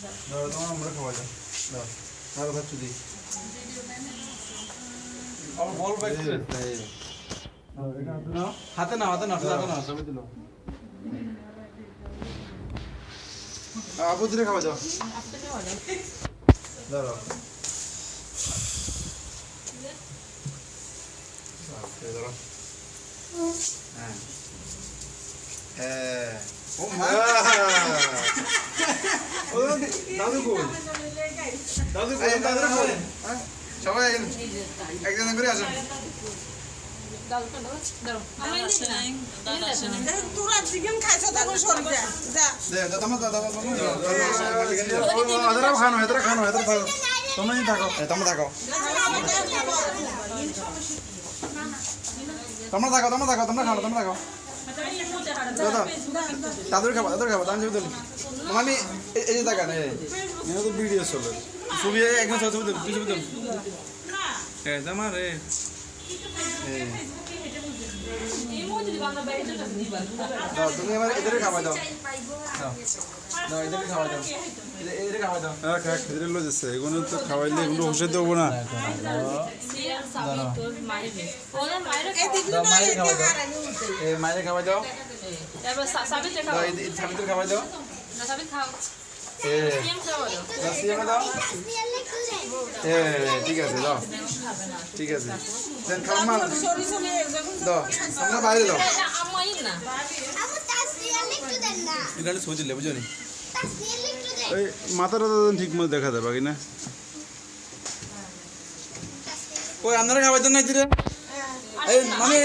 দাও তোমার আমরা খাওয়া যাও দাও ভালো খাচ্ছ দি আর বল ব্যাক করে এটা হাতে নাও সবই দিলো আবু ধীরে খাওয়া যাও দাও ও মা দাদু কই সবাই একজন করে আসুন খানো তোমরা থাকো তোমরা থাকো তোমরা খাও তাদের খাবো আমি আমি এই যে দেখা নেই তো ভিডিও চলে ছবি একদম ছবি তুল আমার তুমি আমার এদের খাওয়া দাও এদের খাওয়া দাও এগুলো তো খাওয়াইলে এগুলো হোসে দেবো না মায়ের খাওয়া দাও সাবিত্র খাওয়া দাও ঠিক আছে দাও ঠিক আছে দাও বাইরে দাও এখানে ছবি তুললে বুঝো নি ওই মাথাটা ঠিক মতো দেখা যাবে কি না ওই আপনারা খাবার জন্য মানে